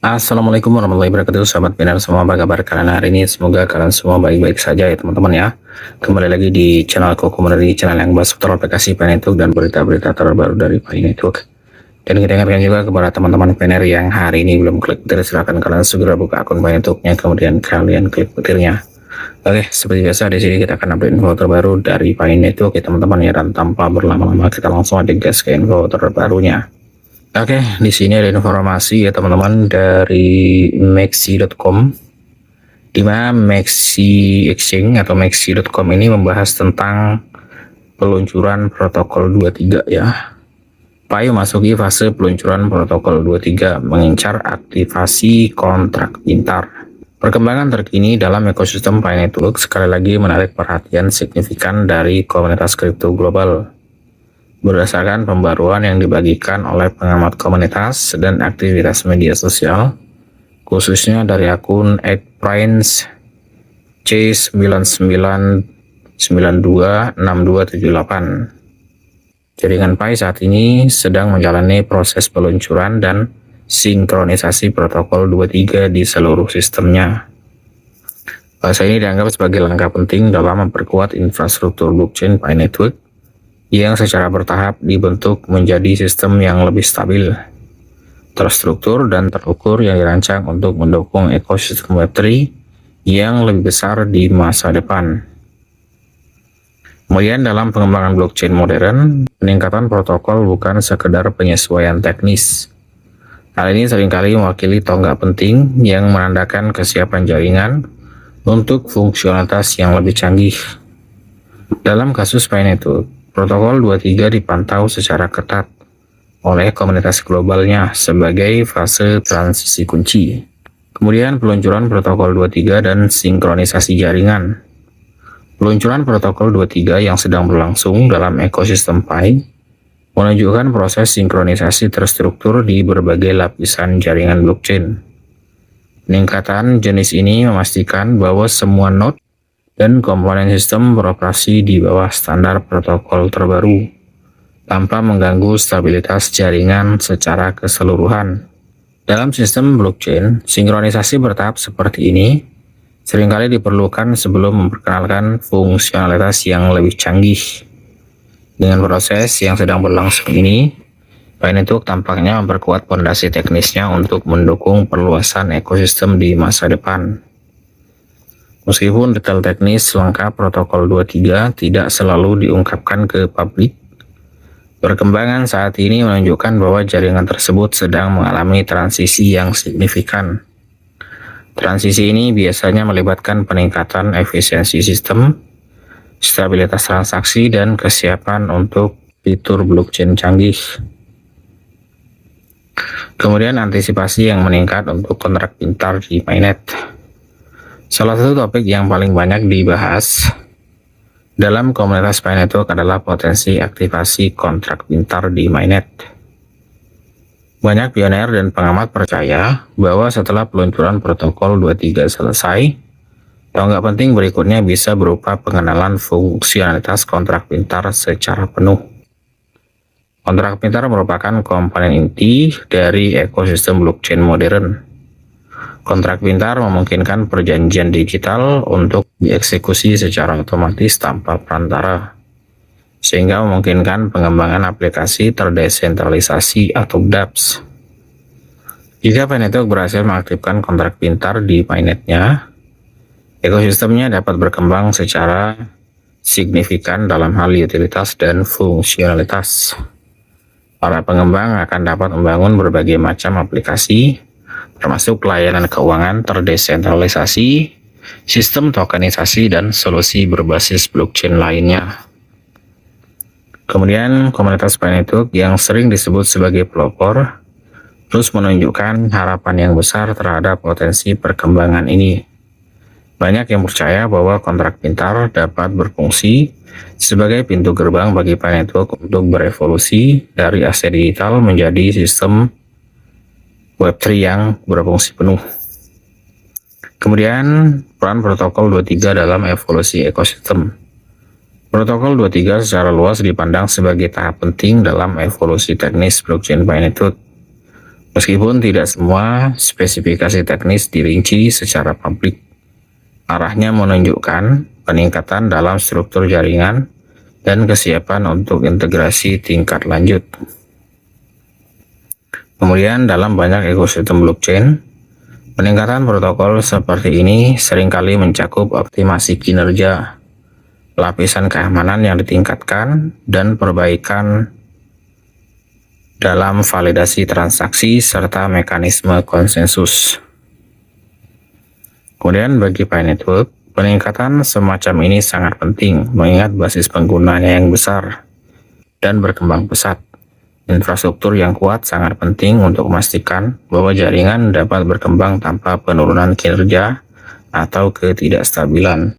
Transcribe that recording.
Assalamualaikum warahmatullahi wabarakatuh, sahabat Pinar semua, apa kabar kalian hari ini? Semoga kalian semua baik-baik saja ya teman-teman ya. Kembali lagi di channel Kokomodari, channel yang bahas seputar aplikasi Pi Network dan berita-berita terbaru dari Pi Network. Dan kita ingatkan juga kepada teman-teman Piner yang hari ini belum klik butir, silahkan kalian segera buka akun Pi Networknya, kemudian kalian klik butirnya. Oke, seperti biasa di sini kita akan update info terbaru dari Pi Network ya teman-teman ya, dan tanpa berlama-lama kita langsung aja gas ke info terbarunya. Oke, di sini ada informasi ya teman-teman dari Maxi.com, di mana Maxi Exchange atau Maxi.com ini membahas tentang peluncuran protokol 23 ya. Pi memasuki fase peluncuran protokol 23, mengincar aktivasi kontrak pintar. Perkembangan terkini dalam ekosistem Pi Network sekali lagi menarik perhatian signifikan dari komunitas kripto global. Berdasarkan pembaruan yang dibagikan oleh pengamat komunitas dan aktivitas media sosial, khususnya dari akun @prince C99926278. Jaringan Pi saat ini sedang menjalani proses peluncuran dan sinkronisasi protokol 23 di seluruh sistemnya. Fase ini dianggap sebagai langkah penting dalam memperkuat infrastruktur blockchain Pi Network yang secara bertahap dibentuk menjadi sistem yang lebih stabil, terstruktur, dan terukur yang dirancang untuk mendukung ekosistem Web3 yang lebih besar di masa depan. Kemudian dalam pengembangan blockchain modern, peningkatan protokol bukan sekedar penyesuaian teknis. Hal ini seringkali mewakili tonggak penting yang menandakan kesiapan jaringan untuk fungsionalitas yang lebih canggih. Dalam kasus Pi Network, protokol 23 dipantau secara ketat oleh komunitas globalnya sebagai fase transisi kunci. Kemudian peluncuran protokol 23 dan sinkronisasi jaringan. Peluncuran protokol 23 yang sedang berlangsung dalam ekosistem Pi menunjukkan proses sinkronisasi terstruktur di berbagai lapisan jaringan blockchain. Peningkatan jenis ini memastikan bahwa semua node dan komponen sistem beroperasi di bawah standar protokol terbaru, tanpa mengganggu stabilitas jaringan secara keseluruhan. Dalam sistem blockchain, sinkronisasi bertahap seperti ini seringkali diperlukan sebelum memperkenalkan fungsionalitas yang lebih canggih. Dengan proses yang sedang berlangsung ini, Pi Network tampaknya memperkuat fondasi teknisnya untuk mendukung perluasan ekosistem di masa depan. Meskipun detail teknis lengkap protokol 23 tidak selalu diungkapkan ke publik, perkembangan saat ini menunjukkan bahwa jaringan tersebut sedang mengalami transisi yang signifikan. Transisi ini biasanya melibatkan peningkatan efisiensi sistem, stabilitas transaksi, dan kesiapan untuk fitur blockchain canggih. Kemudian antisipasi yang meningkat untuk kontrak pintar di mainnet. Salah satu topik yang paling banyak dibahas dalam komunitas Pi Network adalah potensi aktivasi kontrak pintar di mainnet. Banyak pioner dan pengamat percaya bahwa setelah peluncuran protokol 23 selesai, tonggak penting berikutnya bisa berupa pengenalan fungsionalitas kontrak pintar secara penuh. Kontrak pintar merupakan komponen inti dari ekosistem blockchain modern. Kontrak pintar memungkinkan perjanjian digital untuk dieksekusi secara otomatis tanpa perantara, sehingga memungkinkan pengembangan aplikasi terdesentralisasi atau dApps. Jika Pi Network berhasil mengaktifkan kontrak pintar di mainnetnya, ekosistemnya dapat berkembang secara signifikan dalam hal utilitas dan fungsionalitas. Para pengembang akan dapat membangun berbagai macam aplikasi, termasuk layanan keuangan terdesentralisasi, sistem tokenisasi, dan solusi berbasis blockchain lainnya. Kemudian, komunitas Pi Network yang sering disebut sebagai pelopor terus menunjukkan harapan yang besar terhadap potensi perkembangan ini. Banyak yang percaya bahwa kontrak pintar dapat berfungsi sebagai pintu gerbang bagi Pi Network untuk berevolusi dari aset digital menjadi sistem Web3 yang berfungsi penuh. Kemudian, peran protokol 23 dalam evolusi ekosistem. Protokol 23 secara luas dipandang sebagai tahap penting dalam evolusi teknis blockchain Pi Network. Meskipun tidak semua spesifikasi teknis dirinci secara publik, arahnya menunjukkan peningkatan dalam struktur jaringan dan kesiapan untuk integrasi tingkat lanjut. Kemudian dalam banyak ekosistem blockchain, peningkatan protokol seperti ini seringkali mencakup optimasi kinerja, lapisan keamanan yang ditingkatkan, dan perbaikan dalam validasi transaksi serta mekanisme konsensus. Kemudian bagi Pi Network, peningkatan semacam ini sangat penting mengingat basis penggunanya yang besar dan berkembang pesat. Infrastruktur yang kuat sangat penting untuk memastikan bahwa jaringan dapat berkembang tanpa penurunan kinerja atau ketidakstabilan.